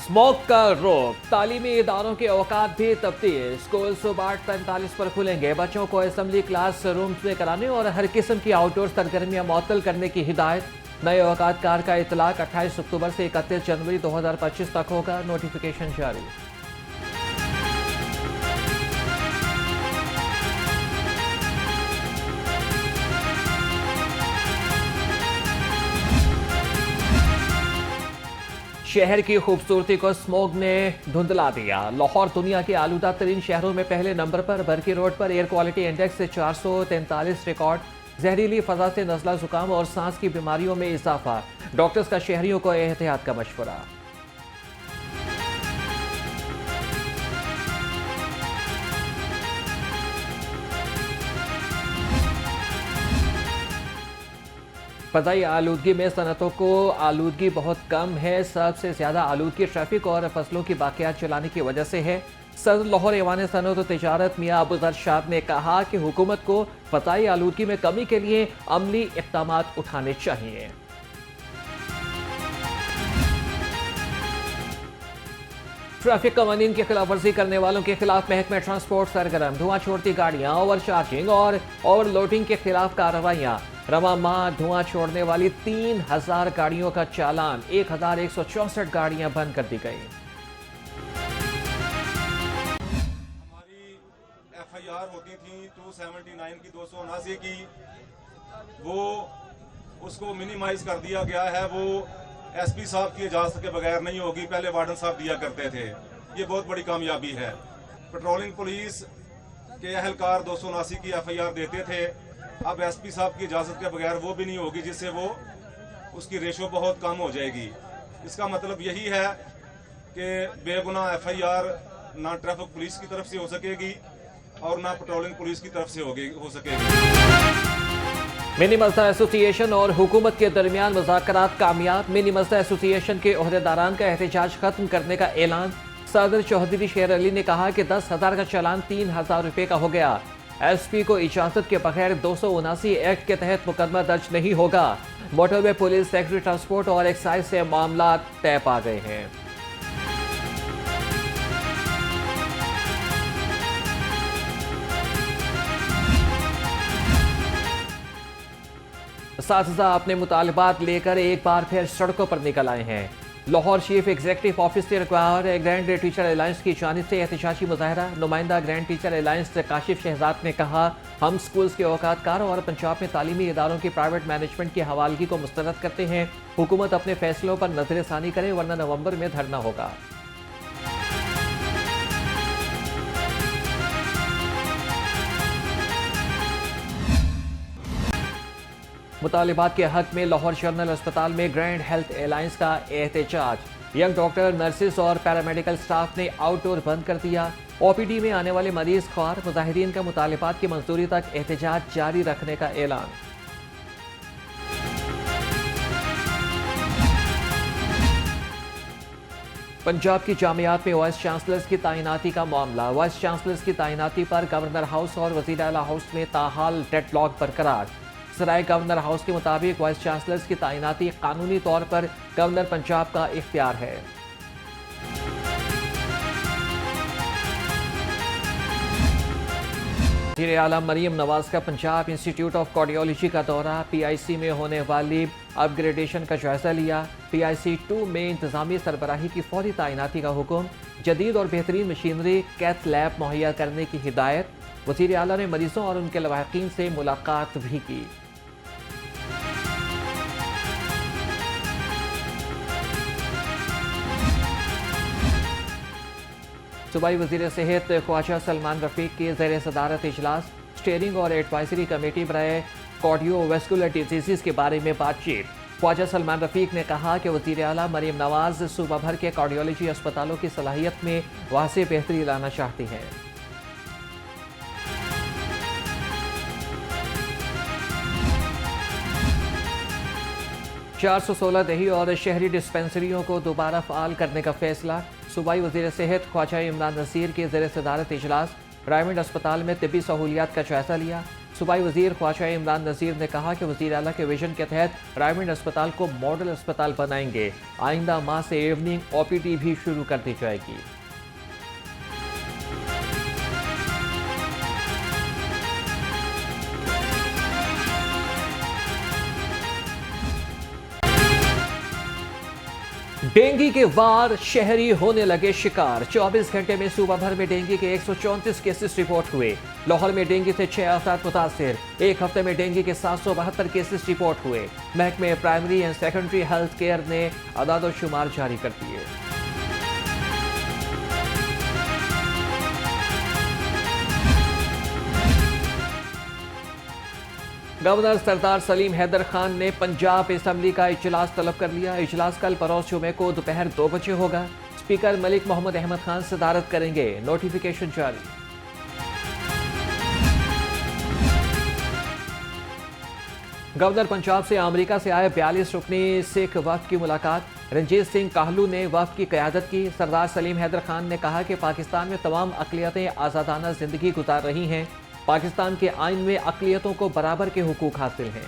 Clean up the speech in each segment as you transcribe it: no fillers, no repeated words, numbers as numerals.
Smoke का रोक, तालीमी इदारों के औकात भी तब्दील। स्कूल सुबह 8:45 पर खुलेंगे। बच्चों को असेंबली क्लास रूम्स में कराने और हर किस्म की आउटडोर सरगर्मियां मुअत्तल करने की हिदायत। नए औकात कार का इतलाक 28 अक्टूबर से 31 जनवरी 2025 तक होगा। नोटिफिकेशन जारी। शहर की खूबसूरती को स्मोग ने धुंधला दिया। लाहौर दुनिया के आलूदा तरीन शहरों में पहले नंबर पर। बरकी रोड पर एयर क्वालिटी इंडेक्स से 443 रिकॉर्ड। जहरीली फजा से नज़ला जुकाम और सांस की बीमारियों में इजाफा। डॉक्टर्स का शहरियों को एहतियात का मशवरा। फज़ाई आलूदगी में सनतों को आलूदगी बहुत कम है। सबसे ज़्यादा आलूदगी ट्रैफिक और फसलों की बाकियात चलाने की वजह से है। सदर लाहौर ऐवान सनत और तिजारत मियां अबूजर शाह ने कहा कि हुकूमत को फज़ाई आलूदगी में कमी के लिए अमली इक़दाम उठाने चाहिए। ट्रैफिक कवानीन की खिलाफ वर्जी करने वालों के खिलाफ महकमा ट्रांसपोर्ट सरगर्म। धुआं छोड़ती गाड़ियां, ओवर चार्जिंग और ओवरलोडिंग के खिलाफ कार्रवाइयां। रवा माह धुआं छोड़ने वाली 3000 गाड़ियों का चालान। 1164 गाड़ियां बंद कर दी गई। हमारी FIR होती थी 279 की 279 की, वो उसको मिनिमाइज कर दिया गया है। वो SP साहब की इजाजत के बगैर नहीं होगी, पहले वार्डन साहब दिया करते थे। ये बहुत बड़ी कामयाबी है। पेट्रोलिंग पुलिस के अहलकार 279 की FIR देते थे, अब SP साहब की इजाजत के बगैर वो भी नहीं होगी, जिससे वो उसकी रेशो बहुत कम हो जाएगी। इसका मतलब यही है कि बेगुनाह FIR ना ट्रैफिक पुलिस की तरफ से हो सकेगी और ना पेट्रोलिंग पुलिस की तरफ से हो सकेगी। मिनी मजदा एसोसिएशन और हुकूमत के दरमियान मुज़ाकरात कामयाब। मिनी मजदा एसोसिएशन के ओहदेदारान का एहतजाज खत्म करने का ऐलान। सदर चौधरी शेर अली ने कहा कि 10,000 का चालान 3,000 रुपए का हो गया। SP को इजाजत के बगैर 279 एक्ट के तहत मुकदमा दर्ज नहीं होगा। मोटरवे पुलिस, सेक्रेटरी ट्रांसपोर्ट और एक्साइज से मामला तय पा गए हैं। साथिज़ा अपने मुतालबात लेकर एक बार फिर सड़कों पर निकल आए हैं। Lahore chief executive officer grand teacher alliance की जानिब से एहतजाजी मुजाहरा। नुमाइंदा grand teacher alliance Kashif Shahzad ने कहा, हम स्कूल्स के औकात कार और पंजाब में तालीमी इदारों की प्राइवेट मैनेजमेंट की हवालगी को मुस्तरद करते हैं। हुकूमत अपने फैसलों पर नजरसानी करे वरना नवंबर में धरना होगा। मुतालिबात के हक में लाहौर जनरल अस्पताल में ग्रैंड हेल्थ अलायंस का एहतजाज। यंग डॉक्टर, नर्सिस और पैरामेडिकल स्टाफ ने आउटडोर बंद कर दिया। OPD में आने वाले मरीज ख्वार। मुजाहिदीन का मुतालिबात की मंजूरी तक एहतजाज जारी रखने का ऐलान। पंजाब की जामियात में वाइस चांसलर्स की तैनाती का मामला। वाइस चांसलर्स की तैनाती पर गवर्नर हाउस और वजीर आला हाउस में ताहाल डेडलॉक बरकरार। सराय गवर्नर हाउस के मुताबिक वाइस चांसलर्स की तैनाती कानूनी तौर पर गवर्नर पंजाब का इख्तियार है। वज़ीर आला मरीम नवाज का पंजाब इंस्टीट्यूट ऑफ कार्डियोलॉजी का दौरा। PIC में होने वाली अपग्रेडेशन का जायजा लिया। PIC 2 में इंतजामी सरबराही की फौरी तैनाती का हुक्म। जदीद और बेहतरीन मशीनरी कैथ लैब मुहैया करने की हिदायत। वज़ीर आला ने मरीजों और उनके लवाहिकीन से मुलाकात भी की। सूबाई वज़ीर सेहत ख्वाजा सलमान रफीक की ज़ेर सदारत इजलास। स्टीयरिंग और एडवाइजरी कमेटी बराए कार्डियोवैस्कुलर डिजीज़ के बारे में बातचीत। ख्वाजा सलमान रफीक ने कहा कि वज़ीर आला मरीम नवाज सूबा भर के कार्डियोलॉजी अस्पतालों की सलाहियत में वाज़ेह बेहतरी लाना चाहती हैं। 416 दही और शहरी डिस्पेंसरियों को दोबारा फ़ाल करने का फैसला। सूबाई वज़ीर सेहत ख्वाजा इमरान नसीर की ज़ेर सदारत इजलास। प्राइवेट अस्पताल में तिब्बी सहूलियात का जायजा लिया। सूबाई वजीर ख्वाजा इमरान नज़ीर ने कहा कि वज़ीर आला के विजन के तहत रायमंड अस्पताल को मॉडल अस्पताल बनाएंगे। आइंदा माह से इवनिंग OPD भी शुरू कर दी जाएगी। डेंगू के वार शहरी होने लगे शिकार। 24 घंटे में सूबा भर में डेंगू के 134 केसेस रिपोर्ट हुए। लाहौर में डेंगू से 6 अफराद मुतासिर। एक हफ्ते में डेंगू के 772 केसेस रिपोर्ट हुए। महकमे primary and secondary health care ने अदाद-ओ-शुमार जारी कर दिए। गवर्नर सरदार सलीम हैदर खान ने पंजाब असम्बली का इजलास तलब कर लिया। इजलास कल बरोज जुमे को दोपहर 2 बजे होगा। स्पीकर मलिक मोहम्मद अहमद खान सदारत करेंगे। नोटिफिकेशन जारी। गवर्नर पंजाब से अमेरिका से आए 42 रुकनी सिख वफ्द की मुलाकात। रंजीत सिंह काहलू ने वफ्द की क़यादत की। सरदार सलीम हैदर खान ने कहा कि पाकिस्तान में तमाम अक़लियतें आज़ादाना ज़िंदगी गुजार रही हैं। पाकिस्तान के आइन में अक़लियतों को बराबर के हुकूक हासिल हैं।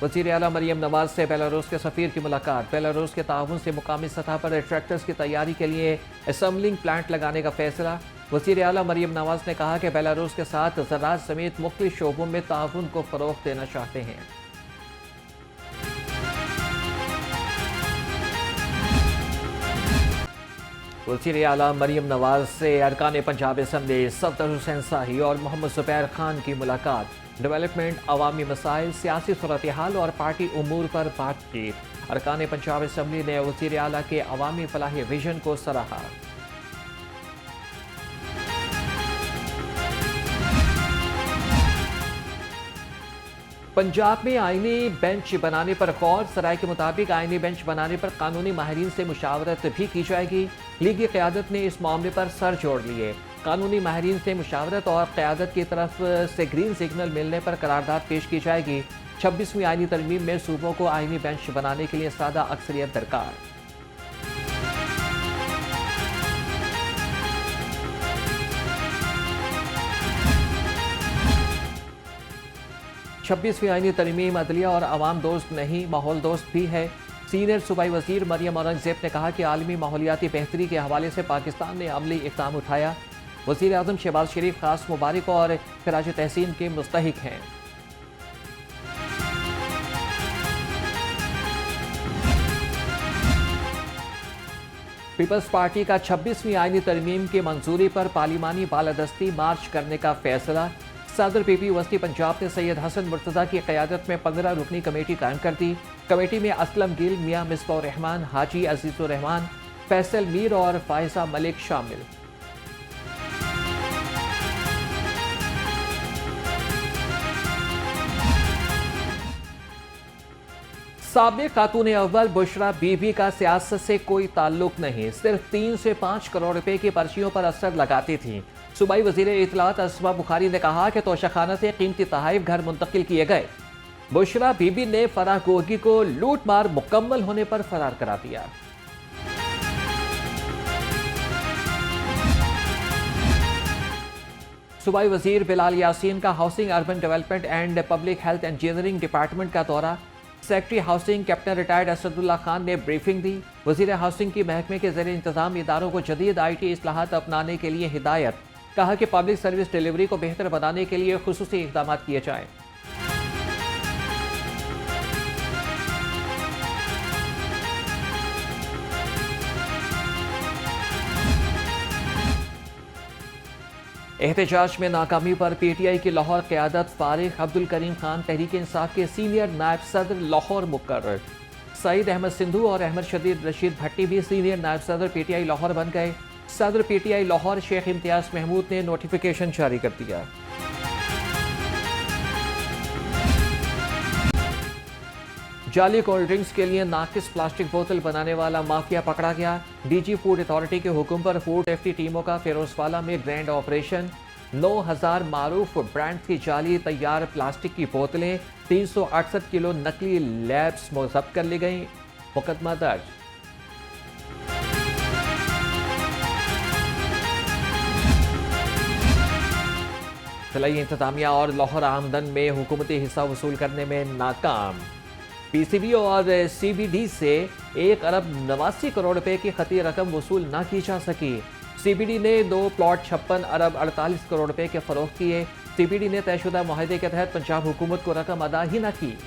वज़ीर आला मरियम नवाज से बेलारूस के सफ़ीर की मुलाकात। बेलारूस के ताउन से मुकामी सतह पर ट्रैक्टर्स की तैयारी के लिए असम्बलिंग प्लांट लगाने का फैसला। वज़ीर आला मरियम नवाज ने कहा कि बेलारूस के साथ ज़राअत समेत मुख्तलिफ शोबों में ताउन को फ़रोग़ देना चाहते हैं। वज़ीर आला मरियम नवाज से अरकान पंजाब असम्बली सफदर हुसैन शाही और मोहम्मद ज़ुबैर खान की मुलाकात। डेवलपमेंट, अवामी मसाइल, सियासी सूरत हाल और पार्टी उमूर पर बातचीत। अरकान पंजाब असम्बली ने वज़ीर आला के अवामी फलाही विजन को सराहा। पंजाब में आईनी बेंच बनाने पर गौर। सराय के मुताबिक आईनी बेंच बनाने पर कानूनी माहिरीन से मुशावरत भी की जाएगी। लीगी क़यादत ने इस मामले पर सर जोड़ लिए। कानूनी माहिरीन से मुशावरत और क़यादत की तरफ से ग्रीन सिग्नल मिलने पर करारदाद पेश की जाएगी। 26वीं आईनी तरमीम में सूबों को आईनी बेंच बनाने के लिए सादा अक्सरियत दरकार। छब्बीसवीं आईनी तरमीम अदलिया और अवाम दोस्त नहीं, माहौल दोस्त भी है। सीनियर सूबाई वजीर मरियम औरंगजेब ने कहा कि आलमी माहौलियाती बेहतरी के हवाले से पाकिस्तान ने अमली इक़दाम उठाया। वज़ीर आज़म शहबाज शरीफ खास मुबारक और खिराज तहसीन के मुस्तहिक हैं। पीपल्स पार्टी का 26वीं आईनी तरमीम की मंजूरी पर पार्लिमानी बालादस्ती मार्च करने का फैसला। सदर PP वस्ती पंजाब ने सैयद हसन मुर्तज़ा की क़यादत में 15 रुकनी कमेटी कायम कर दी। कमेटी में असलम गिल, मियां मिसबाह रहमान, हाजी अजीज़ुर रहमान, फैसल मीर और फायजा मलिक शामिल। साबिक़ खातून अव्वल बुशरा बीबी का सियासत से कोई ताल्लुक नहीं, सिर्फ 3 से 5 करोड़ रुपए की पर्चियों पर असर लगाती थी। सूबाई वज़ीर इत्तलात असमा बुखारी ने कहा कि तोशाखाना से कीमती तहाइफ घर मुंतकिल किए गए। बुशरा बीबी ने फराह गोगी को लूट मार मुकम्मल होने पर फरार करा दिया। सूबाई वज़ीर बिलाल यासीन का housing, urban development and public health engineering department का दौरा। Secretary housing captain retired Asadullah Khan ने ब्रीफिंग दी। वज़ीर हाउसिंग की महकमे के ज़रिए इंतजाम इदारों को जदीद IT इस्लाहात अपनाने के लिए हिदायत। कहा कि पब्लिक सर्विस डिलीवरी को बेहतर बनाने के लिए खुसूसी इक़दाम किए जाएं। एहतजाज में नाकामी पर PTI की लाहौर क़यादत। फारिग अब्दुल करीम खान तहरीक इंसाफ के सीनियर नायब सदर लाहौर मुकर्रर। सईद अहमद सिंधु और अहमद शदीद रशीद भट्टी भी सीनियर नायब सदर PTI लाहौर बन गए। सदर PTI लाहौर शेख इम्तियाज महमूद ने नोटिफिकेशन जारी कर दिया। जाली कोल्ड ड्रिंक्स के लिए नाकिस प्लास्टिक बोतल बनाने वाला माफिया पकड़ा गया। DG फूड अथॉरिटी के हुक्म पर फूड सेफ्टी टीमों का फिरोजवाला में ग्रैंड ऑपरेशन। 9000 मारूफ ब्रांड की जाली तैयार प्लास्टिक की बोतलें, 368 किलो नकली लैब्स जब्त कर ली गई। मुकदमा दर्ज। तलाई इंतजामिया और लाहौर आमदन में हुकूमती हिस्सा वसूल करने में नाकाम। पीसीबी और सीबीडी से 1 अरब 89 करोड़ रुपए की खती रकम वसूल न की जा सकी। सीबीडी ने 2 प्लॉट 56 अरब 48 करोड़ रुपए के फरोख्त किए। सीबीडी ने तयशुदा माहिदे के तहत पंजाब हुकूमत को रकम अदा ही न की।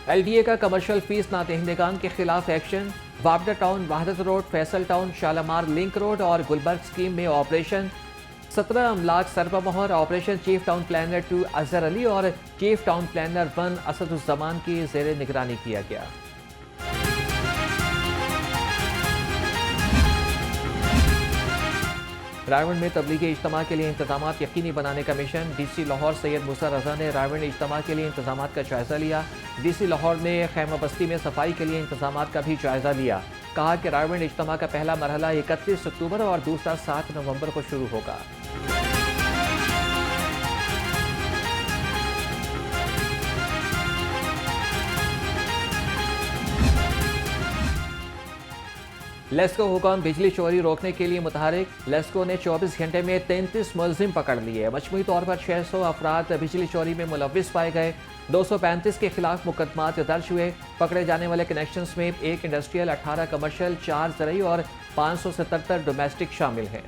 एलडीए का कमर्शियल फीस ना देने के खिलाफ action. Wapda town, Wahdat road, Faisal town, Shalamar link road और गुलबर्ग स्कीम में ऑपरेशन 17 अमलाक सरपमोहर। Operation chief town planner 2 Azhar Ali और चीफ टाउन प्लानर 1 असदुज्जमान की जेर निगरानी किया गया। रायवंड में तबलीगी इज्तिमा के लिए इंतजाम यकीनी बनाने का मिशन। डीसी लाहौर सैयद मूसा रजा ने रायवंड इज्तिमा के लिए इंतजाम का जायजा लिया। डीसी लाहौर ने खैमा बस्ती में सफाई के लिए इंतजाम का भी जायजा लिया। कहा कि रायवंड इज्तिमा का पहला मरहला 31 अक्टूबर और दूसरा 7 नवंबर को शुरू होगा। लेस्को हुकाम बिजली चोरी रोकने के लिए मुतहरिक। लेस्को ने 24 घंटे में 33 मुलजिम पकड़ लिए। मजमूई तौर पर 600 अफराद बिजली चोरी में मुलविस पाए गए। 235 के खिलाफ मुकदमात दर्ज हुए। पकड़े जाने वाले कनेक्शंस में 1 इंडस्ट्रियल, 18 कमर्शियल, 4 ज़रई और 577 डोमेस्टिक शामिल हैं।